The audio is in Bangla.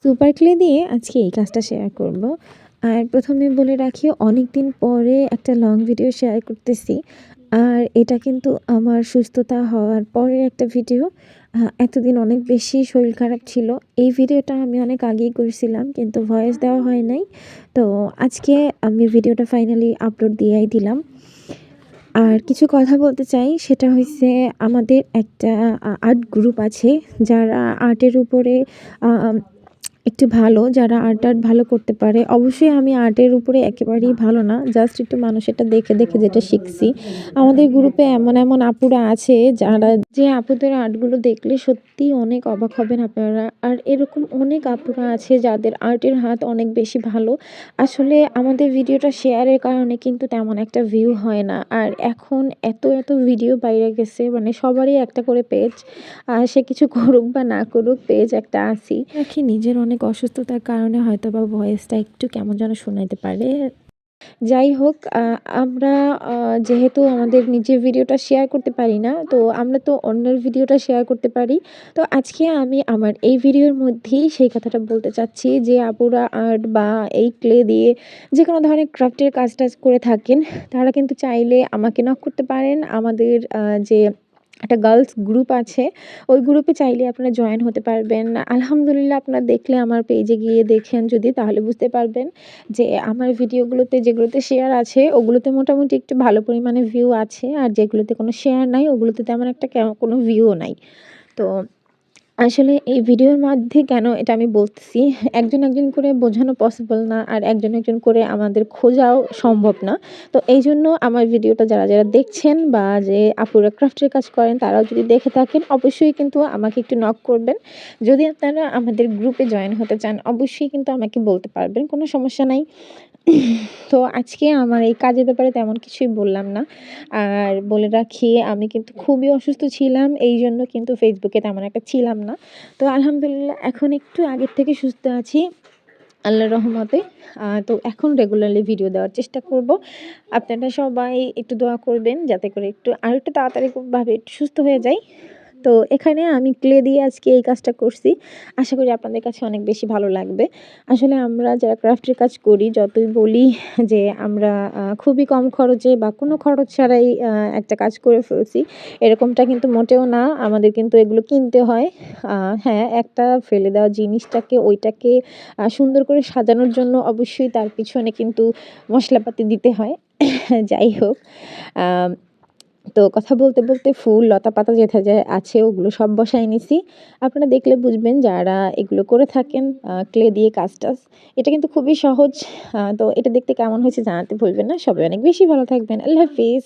সুপার ক্লে দিয়ে আজকে এই কাজটা শেয়ার করব। আর ১ম এ বলে রাখি অনেকদিন পরে একটা লং ভিডিও শেয়ার করতেছি। আর এটা কিন্তু আমার সুস্থতা হওয়ার পরের একটা ভিডিও। এতদিন অনেক বেশি শরীর খারাপ ছিল। এই ভিডিওটা আমি অনেক আগেই করছিলাম কিন্তু ভয়েস দেওয়া হয় নাই। তো আজকে আমি ভিডিওটা ফাইনালি আপলোড দিয়েই দিলাম। আর কিছু কথা বলতে চাই সেটা হইছে আমাদের একটা আর্ট গ্রুপ আছে যারা আর্টের উপরে আ একটু ভালো, যারা আর্ট ভালো করতে পারে। অবশ্যই আমি আর্টের উপরে একেবারেই ভালো না। জাস্ট একটু মানুষেরটা দেখে, দেখে যেটা শিখছি। আমাদের গ্রুপে এমন আপুরা আছে যারা যে আপুদের আর্টগুলো দেখলে সত্যিই অনেক অবাক হবেন আপনারা। আর এরকম অনেক আপুরা আছে যাদের আর্টের হাত অনেক বেশি ভালো। আসলে আমাদের ভিডিওটা শেয়ারের কারণে কিন্তু তেমন একটা ভিউ হয় না। আর এখন এত ভিডিও বাইরে গেছে মানে সবারই একটা করে পেজ। সে কিছু করুক বা না করুক পেজ একটা আছেই। রাখি নিজের অনেক অসুস্থতার কারণে হয়তোবা ভয়েসটা একটু কেমন যেন শোনাইতে পারে। যাই হোক আমরা যেহেতু আমাদের নিজের ভিডিওটা শেয়ার করতে পারি না, তো আমরা তো অন্যের ভিডিওটা শেয়ার করতে পারি। তো আজকে আমি আমার এই ভিডিওর মধ্যেই সেই কথাটা বলতে চাচ্ছি যে আপুরা আর্ট বা এই ক্লে দিয়ে যেকোনো ধরনের ক্রাফটের কাজ-টাজ করে থাকেন, তারা কিন্তু চাইলে আমাকে নক করতে পারেন। আমাদের যে একটা গার্লস গ্রুপ আছে, ওই গ্রুপে চাইলে আপনারা জয়েন হতে পারবেন। আলহামদুলিল্লাহ আপনারা দেখলে আমার পেজে গিয়ে দেখেন যদি তাহলে বুঝতে পারবেন যে আমার ভিডিওগুলোতে যেগুলোতে শেয়ার আছে ওগুলোতে মোটামুটি একটু ভালো পরিমাণে ভিউ আছে। আর যেগুলোতে কোনো শেয়ার নাই ওগুলোতে তেমন একটা কোনো ভিউও নাই। তো আসলে এই ভিডিওর মধ্যে কেন এটা আমি বলতেছি, একজন করে বোঝানো পসিবল না আর একজন করে আমাদের খোঁজাও সম্ভব না। তো এইজন্য আমার ভিডিওটা যারা দেখছেন বা যে আপুরা ক্রাফটের কাজ করেন তারাও যদি দেখে থাকেন অবশ্যই কিন্তু আমাকে একটু নক করবেন। যদি আপনারা আমাদের গ্রুপে জয়েন হতে চান অবশ্যই কিন্তু আমাকে বলতে পারবেন, কোনো সমস্যা নাই। তো আজকে আমার এই কাজের ব্যাপারে তেমন কিছুই বললাম না। আর বলে রাখি আমি কিন্তু খুবই অসুস্থ ছিলাম। এইজন্য কিন্তু ফেসবুকে তেমন একটা ছিলাম না। তো আলহামদুলিল্লাহ এখন একটু আগের থেকে সুস্থ আছি আল্লাহর রহমতে। তো এখন রেগুলারলি ভিডিও দেওয়ার চেষ্টা করব। আপনারা সবাই একটু দোয়া করবেন যাতে করে আরেকটু তাড়াতাড়ি ভাবে একটু সুস্থ হয়ে যাই। তো এখানে আমি ক্লে দিয়ে আজকে এই কাজটা করছি। আশা করি আপনাদের কাছে অনেক বেশি ভালো লাগবে। আসলে আমরা যারা ক্রাফটের কাজ করি যতই বলি যে আমরা খুবই কম খরচে বা কোনো খরচ ছাড়াই একটা কাজ করে ফেলছি, এরকমটা কিন্তু মোটেও না। আমাদের কিন্তু এগুলো কিনতে হয়। হ্যাঁ, একটা ফেলে দেওয়া জিনিসটাকে ওইটাকে সুন্দর করে সাজানোর জন্য অবশ্যই তার পিছনে কিন্তু মশলাপাতি দিতে হয়। যাই হোক, আ তো কথা বলতে ফুল, লতাপাতা যেথা যে আছে ওগুলো সব বসায় নিছি। আপনারা দেখলে বুঝবেন যারা এগুলো করে থাকেন ক্লে দিয়ে কাজ-টাজ। এটা কিন্তু খুবই সহজ। তো এটা দেখতে কেমন হয়েছে জানাতে ভুলবেন না। সবাই অনেক বেশি ভালো থাকবেন। আল্লাহ হাফিজ।